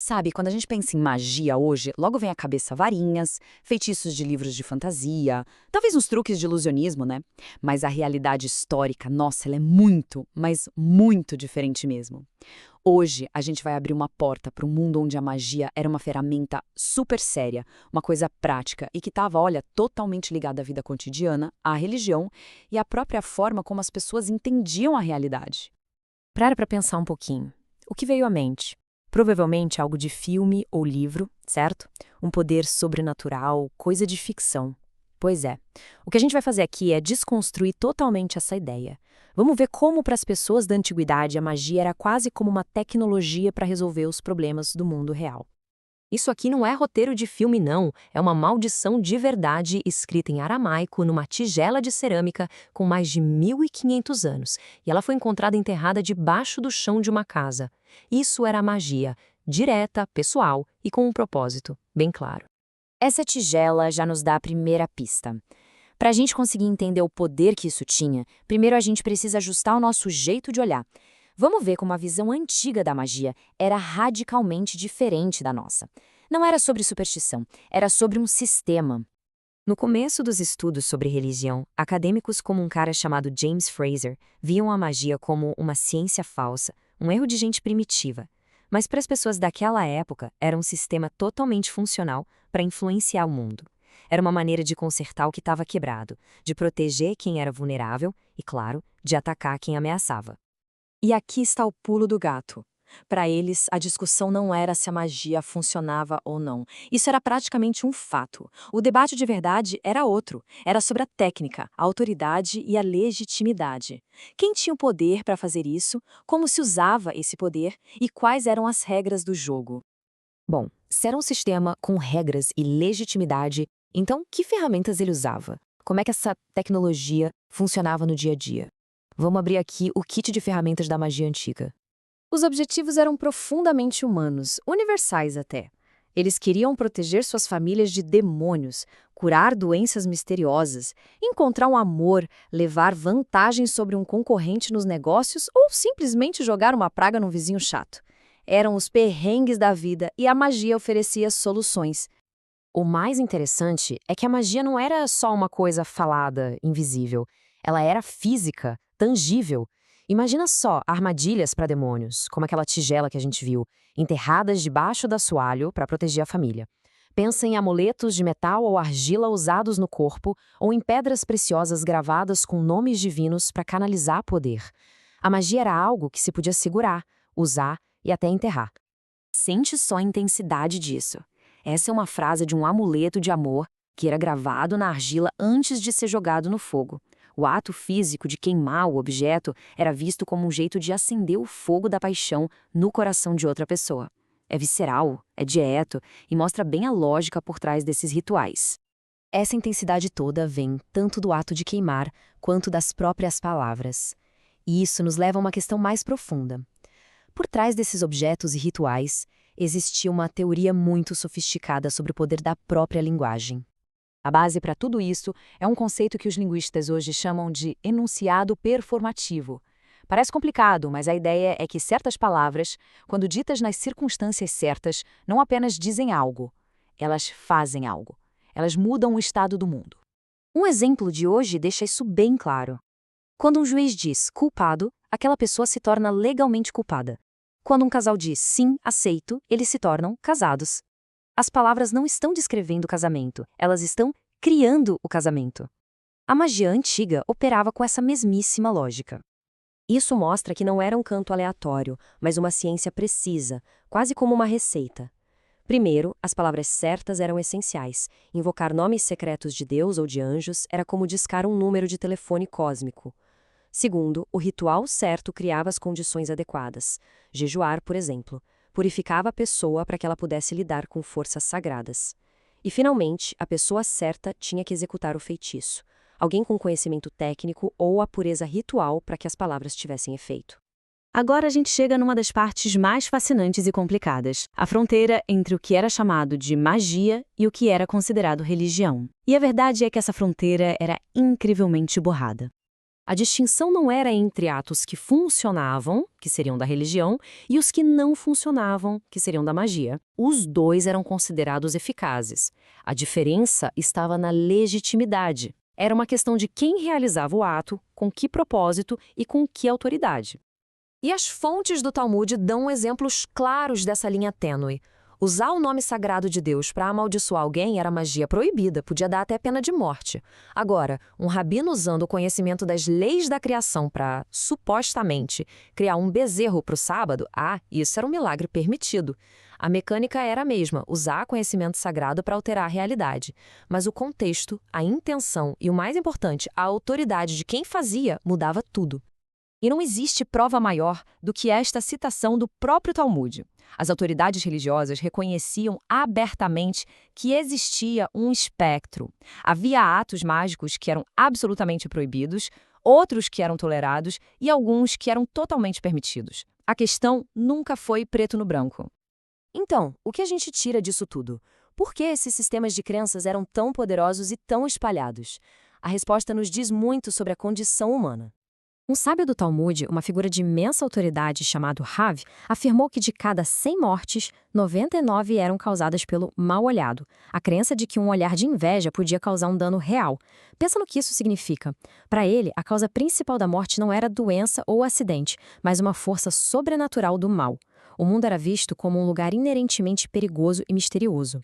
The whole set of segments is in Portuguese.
Sabe, quando a gente pensa em magia hoje, logo vem à cabeça varinhas, feitiços de livros de fantasia, talvez uns truques de ilusionismo, né? Mas a realidade histórica, nossa, ela é muito, mas muito diferente mesmo. Hoje, a gente vai abrir uma porta para um mundo onde a magia era uma ferramenta super séria, uma coisa prática e que estava, olha, totalmente ligada à vida cotidiana, à religião e à própria forma como as pessoas entendiam a realidade. Para pensar um pouquinho. O que veio à mente? Provavelmente algo de filme ou livro, certo? Um poder sobrenatural, coisa de ficção. Pois é. O que a gente vai fazer aqui é desconstruir totalmente essa ideia. Vamos ver como, para as pessoas da antiguidade, a magia era quase como uma tecnologia para resolver os problemas do mundo real. Isso aqui não é roteiro de filme, não. É uma maldição de verdade escrita em aramaico numa tigela de cerâmica com mais de 1500 anos. E ela foi encontrada enterrada debaixo do chão de uma casa. Isso era magia, direta, pessoal e com um propósito, bem claro. Essa tigela já nos dá a primeira pista. Para a gente conseguir entender o poder que isso tinha, primeiro a gente precisa ajustar o nosso jeito de olhar. Vamos ver como a visão antiga da magia era radicalmente diferente da nossa. Não era sobre superstição, era sobre um sistema. No começo dos estudos sobre religião, acadêmicos como um cara chamado James Fraser viam a magia como uma ciência falsa, um erro de gente primitiva. Mas para as pessoas daquela época, era um sistema totalmente funcional para influenciar o mundo. Era uma maneira de consertar o que estava quebrado, de proteger quem era vulnerável e, claro, de atacar quem ameaçava. E aqui está o pulo do gato. Para eles, a discussão não era se a magia funcionava ou não. Isso era praticamente um fato. O debate de verdade era outro. Era sobre a técnica, a autoridade e a legitimidade. Quem tinha o poder para fazer isso, como se usava esse poder e quais eram as regras do jogo. Bom, se era um sistema com regras e legitimidade, então que ferramentas ele usava? Como é que essa tecnologia funcionava no dia a dia? Vamos abrir aqui o kit de ferramentas da magia antiga. Os objetivos eram profundamente humanos, universais até. Eles queriam proteger suas famílias de demônios, curar doenças misteriosas, encontrar um amor, levar vantagem sobre um concorrente nos negócios ou simplesmente jogar uma praga num vizinho chato. Eram os perrengues da vida e a magia oferecia soluções. O mais interessante é que a magia não era só uma coisa falada, invisível. Ela era física, tangível. Imagina só armadilhas para demônios, como aquela tigela que a gente viu, enterradas debaixo do assoalho para proteger a família. Pensa em amuletos de metal ou argila usados no corpo ou em pedras preciosas gravadas com nomes divinos para canalizar poder. A magia era algo que se podia segurar, usar e até enterrar. Sente só a intensidade disso. Essa é uma frase de um amuleto de amor que era gravado na argila antes de ser jogado no fogo. O ato físico de queimar o objeto era visto como um jeito de acender o fogo da paixão no coração de outra pessoa. É visceral, é direto e mostra bem a lógica por trás desses rituais. Essa intensidade toda vem tanto do ato de queimar quanto das próprias palavras. E isso nos leva a uma questão mais profunda. Por trás desses objetos e rituais, existia uma teoria muito sofisticada sobre o poder da própria linguagem. A base para tudo isso é um conceito que os linguistas hoje chamam de enunciado performativo. Parece complicado, mas a ideia é que certas palavras, quando ditas nas circunstâncias certas, não apenas dizem algo, elas fazem algo. Elas mudam o estado do mundo. Um exemplo de hoje deixa isso bem claro. Quando um juiz diz culpado, aquela pessoa se torna legalmente culpada. Quando um casal diz sim, aceito, eles se tornam casados. As palavras não estão descrevendo o casamento, elas estão criando o casamento. A magia antiga operava com essa mesmíssima lógica. Isso mostra que não era um canto aleatório, mas uma ciência precisa, quase como uma receita. Primeiro, as palavras certas eram essenciais. Invocar nomes secretos de Deus ou de anjos era como discar um número de telefone cósmico. Segundo, o ritual certo criava as condições adequadas. Jejuar, por exemplo, purificava a pessoa para que ela pudesse lidar com forças sagradas. E, finalmente, a pessoa certa tinha que executar o feitiço. Alguém com conhecimento técnico ou a pureza ritual para que as palavras tivessem efeito. Agora a gente chega numa das partes mais fascinantes e complicadas, a fronteira entre o que era chamado de magia e o que era considerado religião. E a verdade é que essa fronteira era incrivelmente borrada. A distinção não era entre atos que funcionavam, que seriam da religião, e os que não funcionavam, que seriam da magia. Os dois eram considerados eficazes. A diferença estava na legitimidade. Era uma questão de quem realizava o ato, com que propósito e com que autoridade. E as fontes do Talmud dão exemplos claros dessa linha tênue. Usar o nome sagrado de Deus para amaldiçoar alguém era magia proibida, podia dar até pena de morte. Agora, um rabino usando o conhecimento das leis da criação para, supostamente, criar um bezerro para o sábado, isso era um milagre permitido. A mecânica era a mesma, usar conhecimento sagrado para alterar a realidade. Mas o contexto, a intenção e, o mais importante, a autoridade de quem fazia mudava tudo. E não existe prova maior do que esta citação do próprio Talmud. As autoridades religiosas reconheciam abertamente que existia um espectro. Havia atos mágicos que eram absolutamente proibidos, outros que eram tolerados e alguns que eram totalmente permitidos. A questão nunca foi preto no branco. Então, o que a gente tira disso tudo? Por que esses sistemas de crenças eram tão poderosos e tão espalhados? A resposta nos diz muito sobre a condição humana. Um sábio do Talmud, uma figura de imensa autoridade chamado Rav, afirmou que de cada 100 mortes, 99 eram causadas pelo mal olhado. A crença de que um olhar de inveja podia causar um dano real. Pensa no que isso significa. Para ele, a causa principal da morte não era doença ou acidente, mas uma força sobrenatural do mal. O mundo era visto como um lugar inerentemente perigoso e misterioso.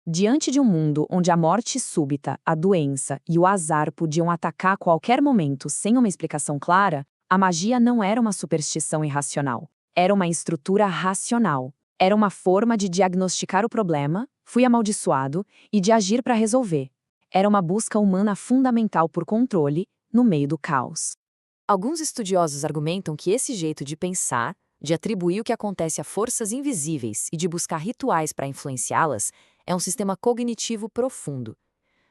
Diante de um mundo onde a morte súbita, a doença e o azar podiam atacar a qualquer momento sem uma explicação clara, a magia não era uma superstição irracional. Era uma estrutura racional. Era uma forma de diagnosticar o problema, fui amaldiçoado, e de agir para resolver. Era uma busca humana fundamental por controle, no meio do caos. Alguns estudiosos argumentam que esse jeito de pensar, de atribuir o que acontece a forças invisíveis e de buscar rituais para influenciá-las, é um sistema cognitivo profundo.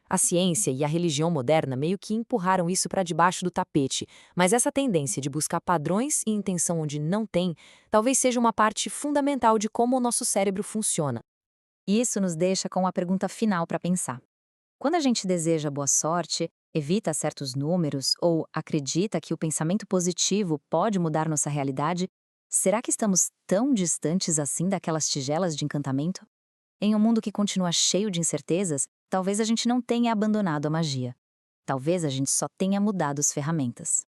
A ciência e a religião moderna meio que empurraram isso para debaixo do tapete, mas essa tendência de buscar padrões e intenção onde não tem, talvez seja uma parte fundamental de como o nosso cérebro funciona. E isso nos deixa com uma pergunta final para pensar. Quando a gente deseja boa sorte, evita certos números ou acredita que o pensamento positivo pode mudar nossa realidade, será que estamos tão distantes assim daquelas tigelas de encantamento? Em um mundo que continua cheio de incertezas, talvez a gente não tenha abandonado a magia. Talvez a gente só tenha mudado as ferramentas.